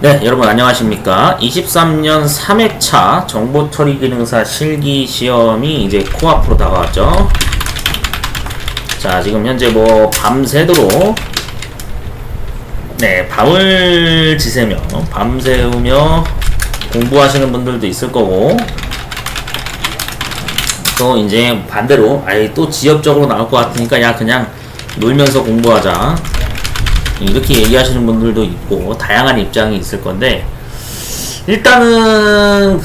네, 여러분 안녕하십니까. 23년 3회차 정보처리기능사 실기시험이 이제 코앞으로 다가왔죠. 자, 지금 현재 뭐 밤새도록 밤을 지새며 밤새우며 공부하시는 분들도 있을 거고, 또 이제 반대로 아예 또 지엽적으로 나올 것 같으니까 야 그냥 놀면서 공부하자 이렇게 얘기하시는 분들도 있고, 다양한 입장이 있을 건데, 일단은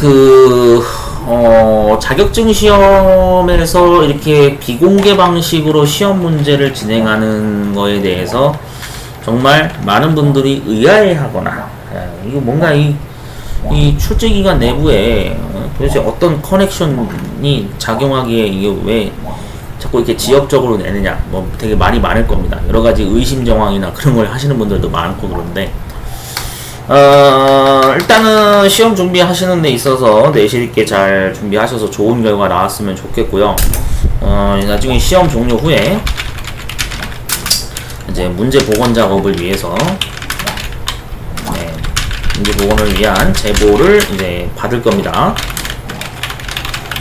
자격증 시험에서 이렇게 비공개 방식으로 시험 문제를 진행하는 거에 대해서 정말 많은 분들이 의아해하거나, 이거 뭔가 이 출제기관 내부에 도대체 어떤 커넥션이 작용하기에 이게 왜 자꾸 이렇게 지역적으로 내느냐, 뭐 되게 말이 많을 겁니다. 여러 가지 의심정황이나 그런 걸 하시는 분들도 많고 그런데, 일단은 시험 준비하시는 데 있어서 내실 있게 잘 준비하셔서 좋은 결과 나왔으면 좋겠고요. 나중에 시험 종료 후에 이제 문제 복원 작업을 위해서 문제 복원을 위한 제보를 이제 받을 겁니다.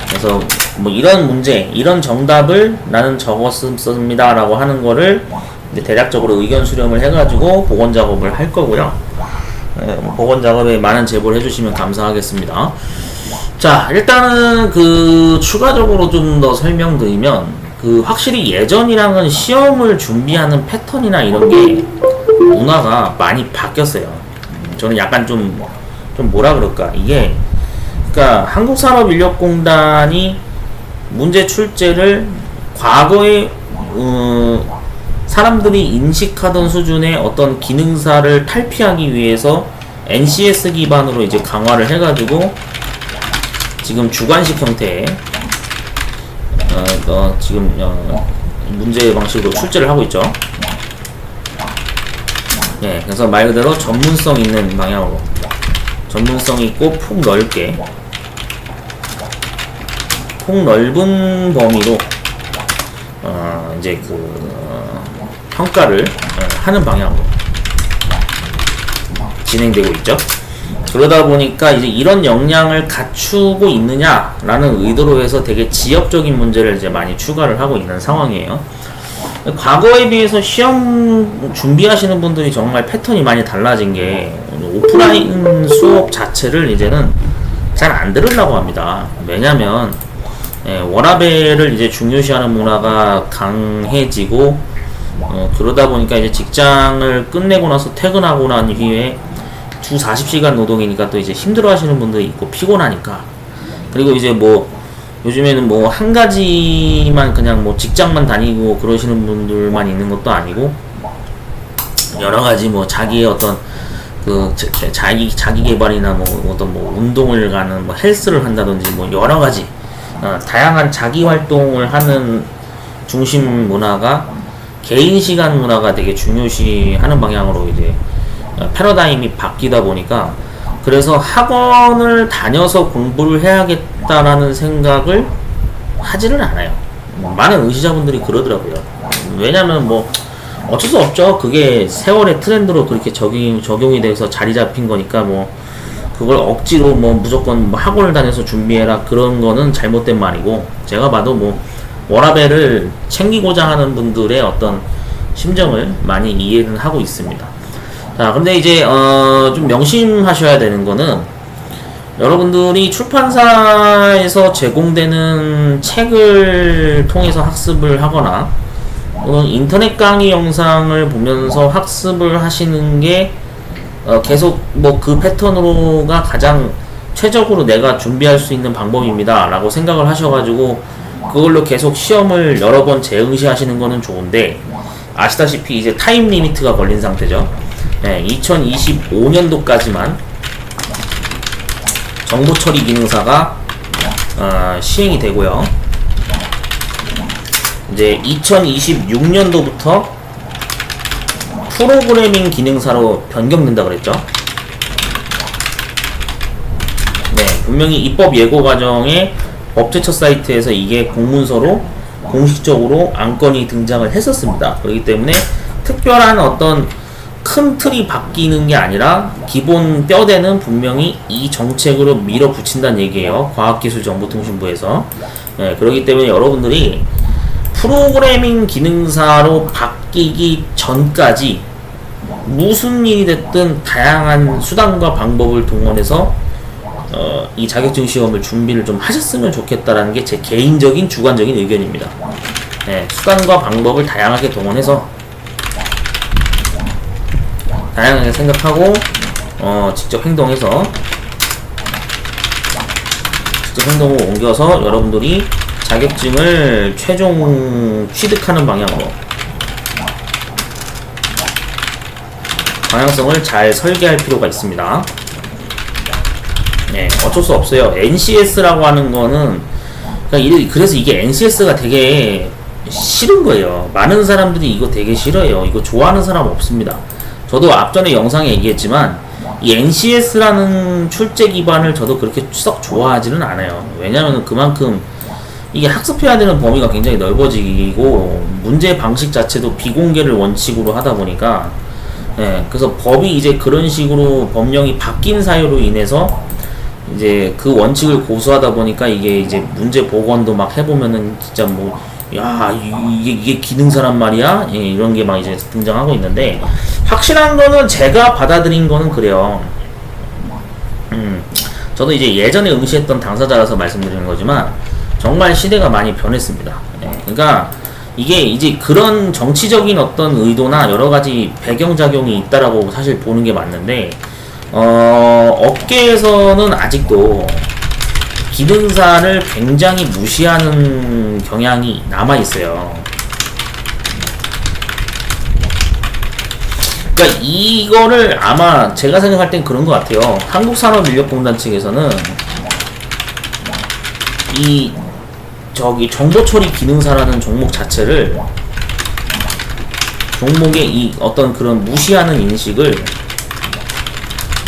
그래서 뭐 이런 문제, 이런 정답을 나는 적었습니다 라고 하는 거를 이제 대략적으로 의견 수렴을 해가지고 복원 작업을 할 거고요. 복원 작업에 많은 제보를 해주시면 감사하겠습니다. 자, 일단은 추가적으로 좀 더 설명드리면, 확실히 예전이랑은 시험을 준비하는 패턴이나 이런 게 문화가 많이 바뀌었어요. 저는 약간 좀 뭐라 그럴까, 이게 그러니까 한국산업인력공단이 문제 출제를 과거에 사람들이 인식하던 수준의 어떤 기능사를 탈피하기 위해서 NCS 기반으로 이제 강화를 해가지고 지금 주관식 형태의 문제 방식으로 출제를 하고 있죠. 그래서 말 그대로 전문성 있는 방향으로, 전문성 있고 폭 넓은 범위로 이제 평가를 하는 방향으로 진행되고 있죠. 그러다 보니까 이제 이런 역량을 갖추고 있느냐라는 의도로 해서 되게 지역적인 문제를 이제 많이 추가를 하고 있는 상황이에요. 과거에 비해서 시험 준비하시는 분들이 정말 패턴이 많이 달라진 게, 오프라인 수업 자체를 이제는 잘 안 들으려고 합니다. 왜냐면 워라밸을 이제 중요시하는 문화가 강해지고, 그러다 보니까 이제 직장을 끝내고 나서 퇴근하고 난 이후에 주 40시간 노동이니까 또 이제 힘들어 하시는 분들이 있고, 피곤하니까. 그리고 이제 뭐 요즘에는 뭐 한 가지만 그냥 뭐 직장만 다니고 그러시는 분들만 있는 것도 아니고, 여러 가지 뭐 자기의 어떤 자기 개발이나 뭐 어떤 뭐 운동을 가는 뭐 헬스를 한다든지 뭐 여러 가지 다양한 자기 활동을 하는 중심 문화가 개인 시간 문화가 되게 중요시하는 방향으로 이제 패러다임이 바뀌다 보니까, 그래서 학원을 다녀서 공부를 해야겠다라는 생각을 하지는 않아요. 많은 의시자분들이 그러더라고요. 왜냐면 뭐 어쩔 수 없죠. 그게 세월의 트렌드로 그렇게 적용이 돼서 자리 잡힌 거니까, 뭐 그걸 억지로 뭐 무조건 뭐 학원을 다녀서 준비해라, 그런 거는 잘못된 말이고, 제가 봐도 뭐 워라밸을 챙기고자 하는 분들의 어떤 심정을 많이 이해는 하고 있습니다. 자, 근데 이제 좀 명심하셔야 되는 거는, 여러분들이 출판사에서 제공되는 책을 통해서 학습을 하거나 또는 인터넷 강의 영상을 보면서 학습을 하시는 게 계속 뭐 그 패턴으로가 가장 최적으로 내가 준비할 수 있는 방법입니다 라고 생각을 하셔가지고 그걸로 계속 시험을 여러 번 재응시하시는 거는 좋은데, 아시다시피 이제 타임 리미트가 걸린 상태죠. 2025년도까지만 정보처리 기능사가 시행이 되고요. 이제 2026년도부터 프로그래밍 기능사로 변경된다 그랬죠. 분명히 입법 예고 과정에 법제처 사이트에서 이게 공문서로 공식적으로 안건이 등장을 했었습니다. 그렇기 때문에 특별한 어떤 큰 틀이 바뀌는 게 아니라 기본 뼈대는 분명히 이 정책으로 밀어붙인다는 얘기예요. 과학기술정보통신부에서. 예, 그렇기 때문에 여러분들이 프로그래밍 기능사로 바뀌기 전까지 무슨 일이 됐든 다양한 수단과 방법을 동원해서 이 자격증 시험을 준비를 좀 하셨으면 좋겠다라는 게 제 개인적인 주관적인 의견입니다. 네, 수단과 방법을 다양하게 동원해서 다양하게 생각하고 직접 행동을 옮겨서 여러분들이 자격증을 최종 취득하는 방향성을 잘 설계할 필요가 있습니다. 네, 어쩔 수 없어요. NCS라고 하는 거는 그래서 이게 NCS가 되게 싫은 거예요. 많은 사람들이 이거 되게 싫어해요. 이거 좋아하는 사람 없습니다. 저도 앞전에 영상에 얘기했지만 이 NCS라는 출제 기반을 저도 그렇게 썩 좋아하지는 않아요. 왜냐하면 그만큼 이게 학습해야 되는 범위가 굉장히 넓어지고 문제 방식 자체도 비공개를 원칙으로 하다 보니까 그래서 법이 이제 그런 식으로 법령이 바뀐 사유로 인해서 이제 그 원칙을 고수하다 보니까 이게 이제 문제 복원도 막 해보면은 진짜 뭐 야 이게 기능사란 말이야 이런 게 막 이제 등장하고 있는데 확실한 거는 제가 받아들인 거는 그래요. 저도 이제 예전에 응시했던 당사자라서 말씀드리는 거지만 정말 시대가 많이 변했습니다. 그러니까 이게 이제 그런 정치적인 어떤 의도나 여러 가지 배경작용이 있다라고 사실 보는 게 맞는데 업계에서는 아직도 기능사를 굉장히 무시하는 경향이 남아있어요. 그러니까 이거를 아마 제가 생각할 땐 그런 것 같아요. 한국산업인력공단 측에서는 정보처리 기능사라는 종목 자체를 종목의 이 어떤 그런 무시하는 인식을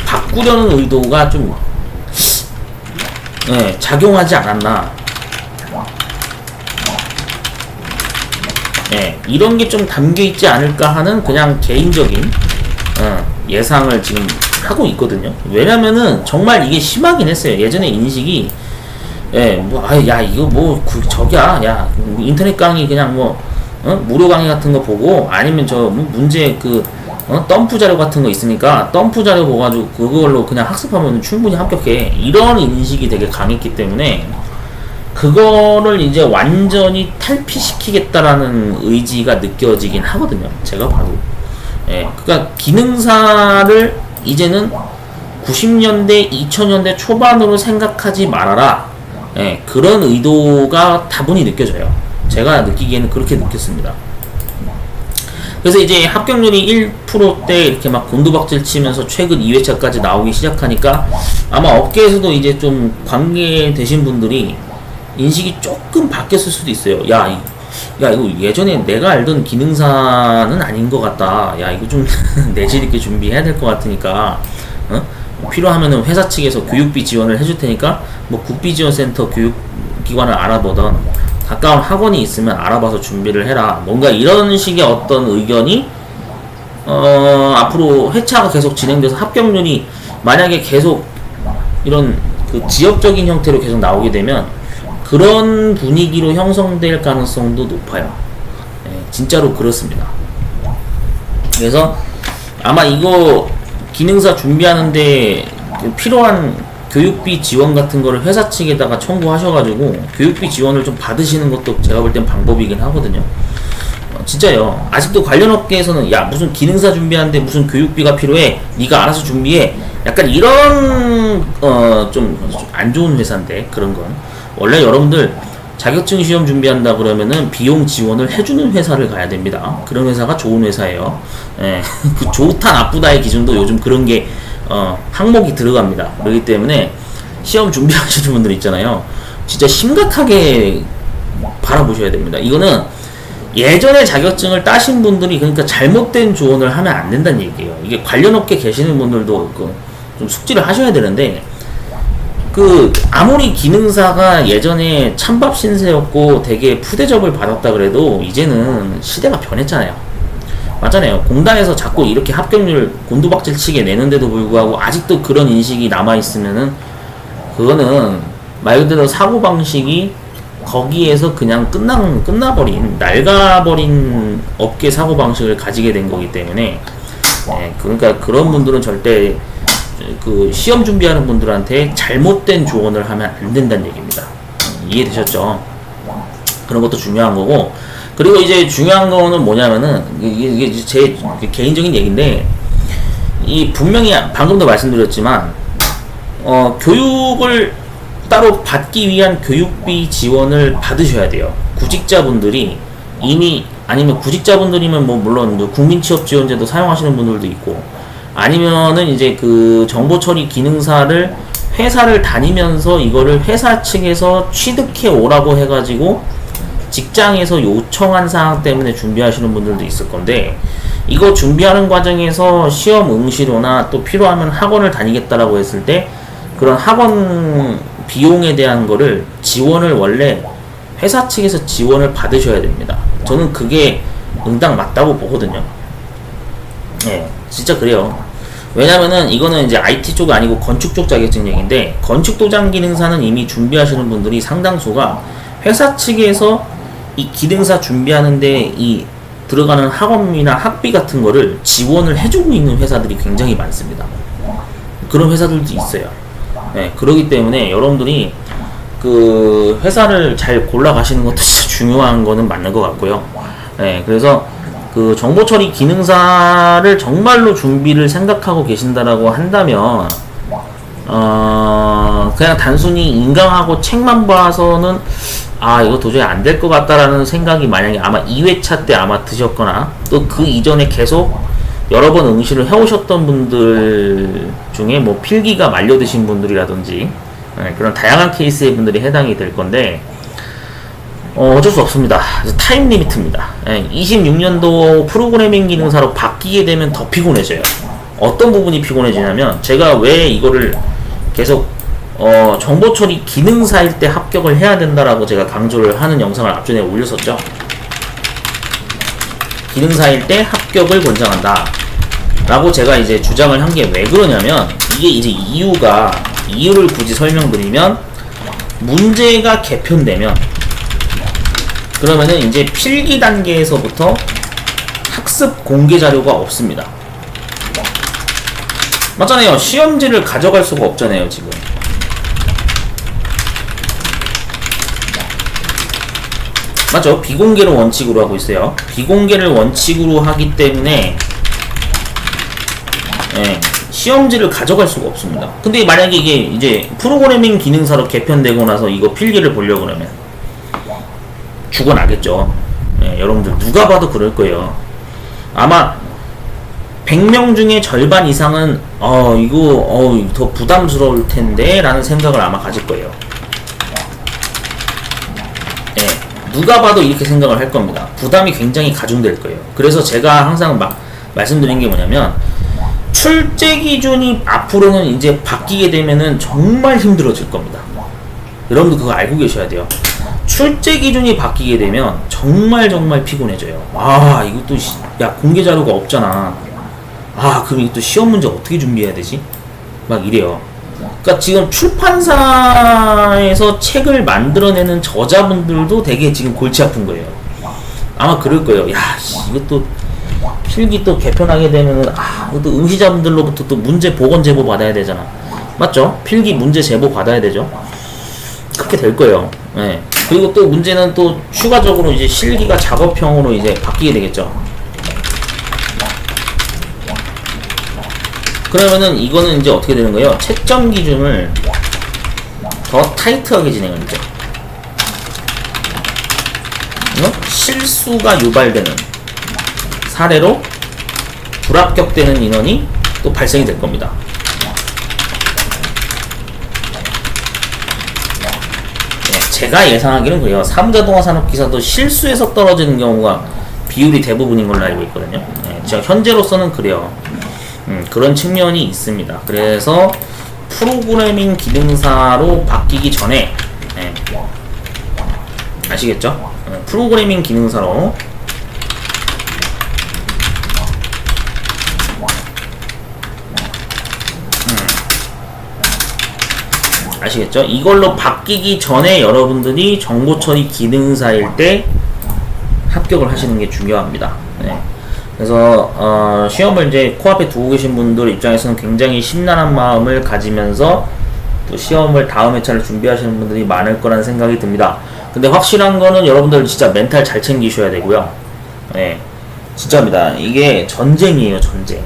바꾸려는 의도가 좀 작용하지 않았나. 이런 게 좀 담겨 있지 않을까 하는 그냥 개인적인 예상을 지금 하고 있거든요. 왜냐면은 정말 이게 심하긴 했어요. 예전에 인식이 야 인터넷 강의 그냥 무료 강의 같은 거 보고 아니면 문제 덤프 자료 같은 거 있으니까 덤프 자료 보가지고 그걸로 그냥 학습하면 충분히 합격해. 이런 인식이 되게 강했기 때문에 그거를 이제 완전히 탈피시키겠다라는 의지가 느껴지긴 하거든요. 제가 봐도. 그러니까 기능사를 이제는 90년대, 2000년대 초반으로 생각하지 말아라. 그런 의도가 다분히 느껴져요. 제가 느끼기에는 그렇게 느꼈습니다. 그래서 이제 합격률이 1%대 이렇게 막 곤두박질 치면서 최근 2회차까지 나오기 시작하니까 아마 업계에서도 이제 좀 관계되신 분들이 인식이 조금 바뀌었을 수도 있어요. 야 이거 예전에 내가 알던 기능사는 아닌 것 같다. 야 이거 좀 내실 있게 준비해야 될 것 같으니까 필요하면은 회사 측에서 교육비 지원을 해줄 테니까 뭐 국비지원센터 교육기관을 알아보던 가까운 학원이 있으면 알아봐서 준비를 해라. 뭔가 이런 식의 어떤 의견이 앞으로 회차가 계속 진행돼서 합격률이 만약에 계속 이런 지역적인 형태로 계속 나오게 되면 그런 분위기로 형성될 가능성도 높아요. 진짜로 그렇습니다. 그래서 아마 이거 기능사 준비하는데 필요한 교육비 지원 같은 거를 회사 측에다가 청구하셔가지고 교육비 지원을 좀 받으시는 것도 제가 볼 땐 방법이긴 하거든요. 진짜요. 아직도 관련 업계에서는 야 무슨 기능사 준비하는데 무슨 교육비가 필요해? 네가 알아서 준비해. 약간 이런 좀 안 좋은 회사인데 그런 건 원래 여러분들 자격증 시험 준비한다 그러면은 비용 지원을 해주는 회사를 가야 됩니다. 그런 회사가 좋은 회사예요. 그 좋다 나쁘다의 기준도 요즘 그런 게 항목이 들어갑니다. 그렇기 때문에 시험 준비하시는 분들 있잖아요. 진짜 심각하게 바라보셔야 됩니다. 이거는 예전에 자격증을 따신 분들이 그러니까 잘못된 조언을 하면 안 된다는 얘기예요. 이게 관련 업계 계시는 분들도 좀 숙지를 하셔야 되는데 아무리 기능사가 예전에 찬밥 신세였고 되게 푸대접을 받았다 그래도 이제는 시대가 변했잖아요. 맞잖아요. 공단에서 자꾸 이렇게 합격률 곤두박질치게 내는데도 불구하고 아직도 그런 인식이 남아있으면은 그거는 말 그대로 사고방식이 거기에서 그냥 끝나버린, 낡아버린 업계 사고방식을 가지게 된 거기 때문에, 그러니까 그런 분들은 절대 그 시험 준비하는 분들한테 잘못된 조언을 하면 안 된다는 얘기입니다. 이해되셨죠? 그런 것도 중요한 거고, 그리고 이제 중요한 거는 뭐냐면은, 이게 제 개인적인 얘기인데, 이 분명히 방금도 말씀드렸지만, 교육을 따로 받기 위한 교육비 지원을 받으셔야 돼요. 구직자분들이 이미, 아니면 구직자분들이면 뭐 물론 국민취업지원제도 사용하시는 분들도 있고, 아니면은 이제 그 정보처리 기능사를 회사를 다니면서 이거를 회사 측에서 취득해 오라고 해가지고 직장에서 요청한 사항 때문에 준비하시는 분들도 있을 건데, 이거 준비하는 과정에서 시험 응시료나 또 필요하면 학원을 다니겠다라고 했을 때 그런 학원 비용에 대한 거를 지원을 원래 회사 측에서 지원을 받으셔야 됩니다. 저는 그게 응당 맞다고 보거든요. 네, 진짜 그래요. 왜냐면은 이거는 이제 IT 쪽 아니고 건축 쪽 자격증얘기인데, 건축 도장 기능사는 이미 준비하시는 분들이 상당수가 회사 측에서 이 기능사 준비하는데 이 들어가는 학원비나 학비 같은 거를 지원을 해주고 있는 회사들이 굉장히 많습니다. 그런 회사들도 있어요. 네, 그러기 때문에 여러분들이 그 회사를 잘 골라 가시는 것도 진짜 중요한 거는 맞는 것 같고요. 네, 그래서 그 정보처리 기능사를 정말로 준비를 생각하고 계신다라고 한다면, 그냥 단순히 인강하고 책만 봐서는 이거 도저히 안 될 것 같다라는 생각이 만약에 아마 2회차 때 아마 드셨거나 또 그 이전에 계속 여러 번 응시를 해오셨던 분들 중에 뭐 필기가 말려드신 분들이라든지, 그런 다양한 케이스의 분들이 해당이 될 건데, 어쩔 수 없습니다. 타임 리미트입니다. 26년도 프로그래밍 기능사로 바뀌게 되면 더 피곤해져요. 어떤 부분이 피곤해지냐면, 제가 왜 이거를 계속 정보처리 기능사일 때 합격을 해야 된다라고 제가 강조를 하는 영상을 앞전에 올렸었죠. 기능사일 때 합격을 권장한다 라고 제가 이제 주장을 한 게 왜 그러냐면, 이게 이제 이유를 굳이 설명드리면, 문제가 개편되면 그러면은 이제 필기 단계에서부터 학습 공개 자료가 없습니다. 맞잖아요. 시험지를 가져갈 수가 없잖아요, 지금. 맞죠? 비공개를 원칙으로 하고 있어요. 비공개를 원칙으로 하기 때문에 시험지를 가져갈 수가 없습니다. 근데 만약에 이게 이제 프로그래밍 기능사로 개편되고 나서 이거 필기를 보려고 그러면 죽어나겠죠. 여러분들 누가 봐도 그럴 거예요. 아마 100명 중에 절반 이상은 이거 더 부담스러울 텐데 라는 생각을 아마 가질 거예요. 누가 봐도 이렇게 생각을 할 겁니다. 부담이 굉장히 가중될 거예요. 그래서 제가 항상 말씀드린 게 뭐냐면, 출제 기준이 앞으로는 이제 바뀌게 되면은 정말 힘들어질 겁니다. 여러분들 그거 알고 계셔야 돼요. 출제 기준이 바뀌게 되면 정말 피곤해져요. 이것도 공개 자료가 없잖아. 그럼 이것도 시험 문제 어떻게 준비해야 되지? 막 이래요. 그러니까 지금 출판사에서 책을 만들어내는 저자분들도 되게 지금 골치 아픈 거예요. 아마 그럴 거예요. 이것도 필기 또 개편하게 되면은 이것도 응시자분들로부터 또 문제 보건 제보 받아야 되잖아. 맞죠? 필기 문제 제보 받아야 되죠. 그렇게 될 거예요. 그리고 또 문제는 또 추가적으로 이제 실기가 작업형으로 이제 바뀌게 되겠죠. 그러면은 이거는 이제 어떻게 되는 거예요? 채점 기준을 더 타이트하게 진행을 하죠. 실수가 유발되는 사례로 불합격되는 인원이 또 발생이 될 겁니다. 제가 예상하기는 그래요. 사무자동화 산업기사도 실수에서 떨어지는 경우가 비율이 대부분인 걸로 알고 있거든요. 제가 현재로서는 그래요. 그런 측면이 있습니다. 그래서 프로그래밍 기능사로 바뀌기 전에 아시겠죠? 프로그래밍 기능사로 아시겠죠? 이걸로 바뀌기 전에 여러분들이 정보 처리 기능사일 때 합격을 하시는 게 중요합니다. 네. 그래서 시험을 이제 코앞에 두고 계신 분들 입장에서는 굉장히 심란한 마음을 가지면서 또 시험을 다음 회차를 준비하시는 분들이 많을 거라는 생각이 듭니다. 근데 확실한 거는 여러분들 진짜 멘탈 잘 챙기셔야 되고요. 네, 진짜입니다. 이게 전쟁이에요, 전쟁.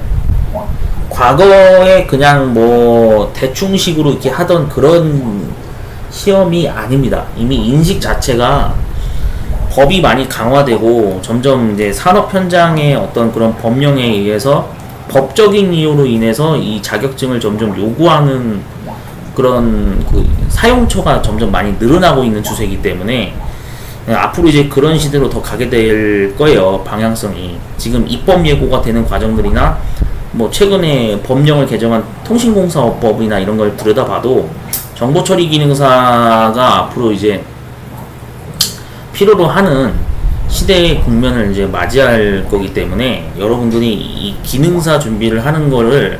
과거에 그냥 뭐 대충식으로 이렇게 하던 그런 시험이 아닙니다. 이미 인식 자체가 법이 많이 강화되고 점점 이제 산업 현장의 어떤 그런 법령에 의해서 법적인 이유로 인해서 이 자격증을 점점 요구하는 그런 그 사용처가 점점 많이 늘어나고 있는 추세이기 때문에 앞으로 이제 그런 시대로 더 가게 될 거예요. 방향성이 지금 입법 예고가 되는 과정들이나 뭐 최근에 법령을 개정한 통신공사법이나 이런 걸 들여다봐도 정보처리 기능사가 앞으로 이제 필요로 하는 시대의 국면을 이제 맞이할 거기 때문에 여러분들이 이 기능사 준비를 하는 거를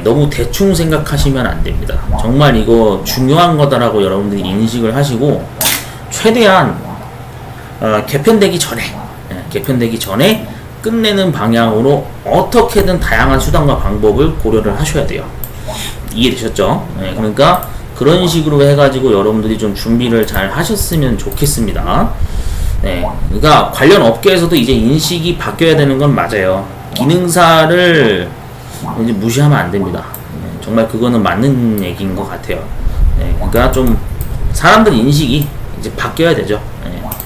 너무 대충 생각하시면 안 됩니다. 정말 이거 중요한 거다라고 여러분들이 인식을 하시고 최대한 개편되기 전에 끝내는 방향으로 어떻게든 다양한 수단과 방법을 고려를 하셔야 돼요. 이해되셨죠? 그러니까 그런 식으로 해가지고 여러분들이 좀 준비를 잘 하셨으면 좋겠습니다. 그러니까 관련 업계에서도 이제 인식이 바뀌어야 되는 건 맞아요. 기능사를 이제 무시하면 안 됩니다. 정말 그거는 맞는 얘기인 것 같아요. 그러니까 좀 사람들 인식이 이제 바뀌어야 되죠.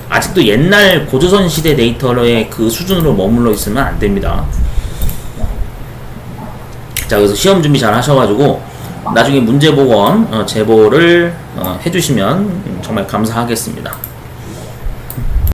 아직도 옛날 고조선 시대 데이터의 그 수준으로 머물러 있으면 안 됩니다. 자, 그래서 시험 준비 잘 하셔가지고 나중에 문제보건 제보를 해주시면 정말 감사하겠습니다.